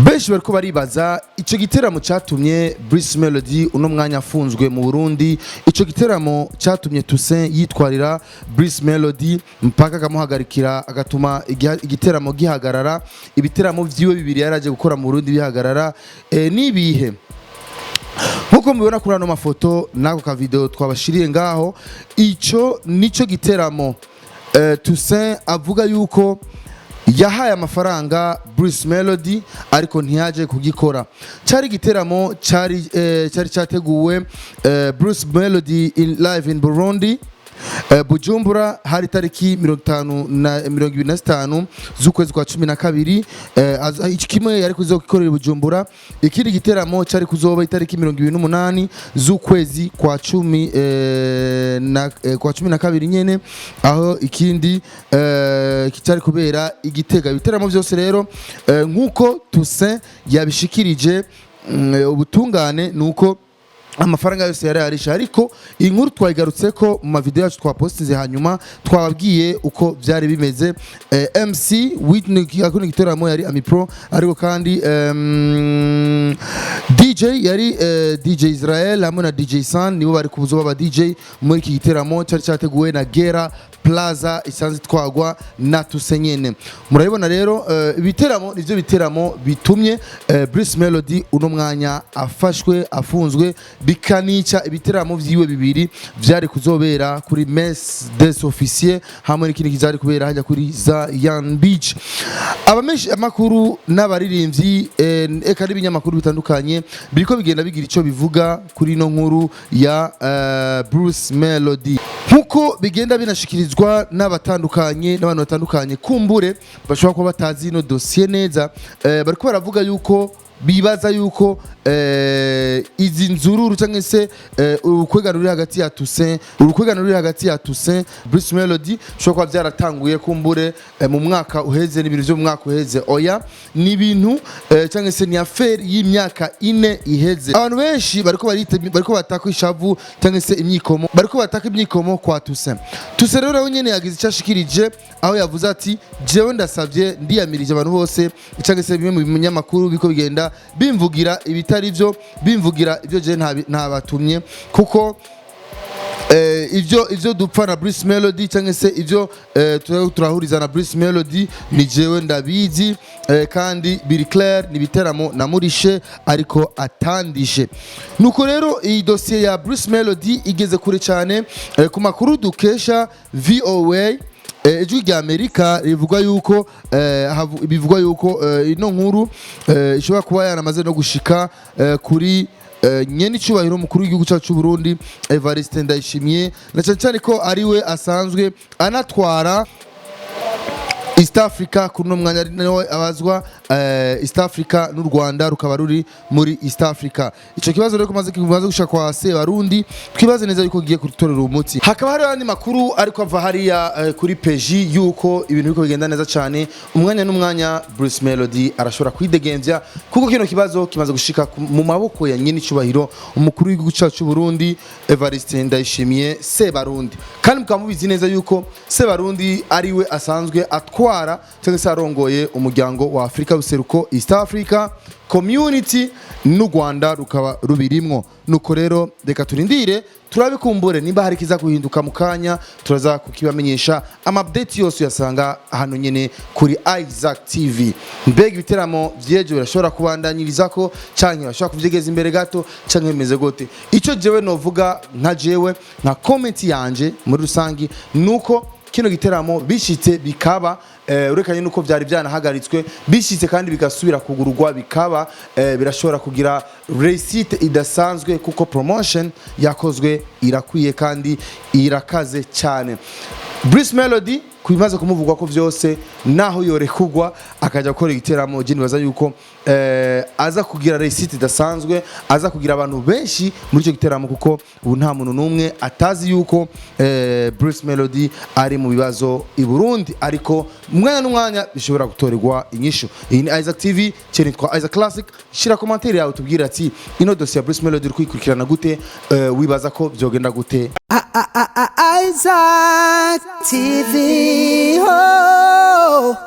Benshi bariko baribaza ico giteramo cyatumye Bruce Melody uno mwanya afunzwe mu Burundi, ico giteramo cyatumye Toussaint yitwarira Bruce Melody mpaka akamuhagarikira agatuma igiteramo gihagarara, ibiteramo vyiwe bibiri yaraje gukora mu Burundi bihagarara. Nibihe nkuko mubibona kuri ano mafoto nako ka video twabashiriye ngaho, ico nico giteramo Toussaint avuga yuko yahaye amafaranga Bruce Melody ariko ntiyaje kugikora. Cyari giteramo cyari cyateguwe Bruce Melody in live in Burundi, Bujumbura, hari tariki 25 z'ukwezi kwa 12. Iki kimwe yari kuzokorera Bujumbura, ikindi giteramo cyari kuzoba itariki 28 z'ukwezi kwa 12 nyene, aho ikindi cyari kubera Igitega. Ibiteramo byose rero nkuko Toussaint yabishikirije ubutungane nuko amafaranga yose yari arisha, ariko inkuru twayigarutse ko mu video yacu twapostize, hanyuma twababwiye uko byari bimeze. MC Whitney yakuni giteramo yari Ami Pro, ariko kandi DJ yari DJ Israel hamwe na DJ San, nibo bari kubuzo baba DJ muri iki giteramo cyari cyateguwe na Gera Plaza isanzwe twagwa na Toussaint nyene. Murabibona rero ibiteramo nivyo biteramo bitumye Bruce Melody uno mwanya afashwe afunzwe, bikanica ibiteramo vyiwe bibiri vyari kuzobera kuri Mess des Officiers hamwe n'ikindi kizari kubera hajya kuri Zion Beach. Abameshi amakuru n'abaririmbyi eka n'ibinyamakuru bitandukanye biriko bigenda bigira ico bivuga kuri no nkuru ya Bruce Melody, nkuko bigenda binashikirizwa n'abantu batandukanye kumbure bashobora kuba batazi no dossier neza. Bariko baravuga yuko bibaza yuko izi nzururu cyangwa se urukwegano ruri hagati ya Toussaint Bruce Melody shobora kuba byaratanguye kumbure mu mwaka uheze, n'ibintu byo mu mwaka uheze. Oya, ni ibintu cyangwa se ni affaire y'imyaka 4 iheze. Abantu benshi bariko bataka ishavu cyangwa se imyikomo, bariko bataka imyikomo kwa Toussaint rero nyene yagize icyashikirije, aho yavuze ati jewe ndasavye ndiyamirije abantu bose cyangwa se bimwe mu binyamakuru biko bigenda bimvugira ibitari byo, bimvugira ibyo je ntabatumye, kuko ivyo dupfa na Bruce Melody cyangwa se ivyo turahuriza na Bruce Melody ni jewe ndabizi, kandi biri clair, ni biteramo namurishe ariko atandishe. Nuko rero iyi dossier ya Bruce Melody igeze kure cyane ku makuru dukesha VOA. Ijwi rya Amerika rivuga yuko ino nkuru ishobora kuba yanamaze no gushika kuri nyene icubahiro mukuru w'igihugu cyacu Burundi Evariste Ndayishimiye, na cyane ko ariwe asanzwe anatwara East Africa kuno mwanya nawe abazwa East Africa n'u Rwanda rukaba ruri muri East Africa. Ico kibazo rero kumaze gushaka kwa Sebarundi, twibaze neza yuko giye kutorera umuti. Hakaba hari abandi makuru ariko ava hariya kuri peji yuko ibintu biko bigenda neza cyane, umwanya n'umwanya Bruce Melody arashobora kwidegemvya, kuko kino kibazo kimaze gushika mu maboko ya nyine icubahiro umukuru w'igihugu cyacu Burundi Evariste Ndayishimiye Sebarundi. Kandi mukamubizi neza yuko Sebarundi ariwe asanzwe atwara cyangwa se arongoye umuryango wa Afrika useruko East Africa Community, n'u Rwanda rukaba rubirimwo. Nuko rero reka turindire turabikumbure nimba hari kiza guhinduka mukanya, turaza kukibamenyesha. Update yose yasanga hano nyene kuri Isaac TV. Mbega ibiteramo vyejo birashobora kubandanyirizako canke bashobora kuvyegeza imbere gato canke bimeze gote? Ico jewe novuga nka jewe nka comment yanje muri rusangi nuko kino giteramo bishitse bikaba urekanye nuko byari byanahagaritswe, bishitse kandi bigasubira kugururwa bikaba birashobora kugira receipt idasanzwe, kuko promotion yakozwe irakwiye kandi irakaze cyane. Bruce Melody kubimaze kumuvugwa ko vyose, naho yorekugwa akaja gukora igiteramo, je nibaza yuko aza kugira receipt idasanzwe, aza kugira abantu benshi muri cyo giteramo, kuko ubu nta muntu numwe atazi yuko Bruce Melody ari mu bibazo i Burundi, ariko umwanya n'umwanya bishobora gutorerwa inyishu. Iyi ni Isaac TV, cyane twa Isaac Classic. Shira commentaire yawe tubwira ati ino dossier ya Bruce Melody urikurikirana gute, wibaza ko byogenda gute. Isaac TV. Oh.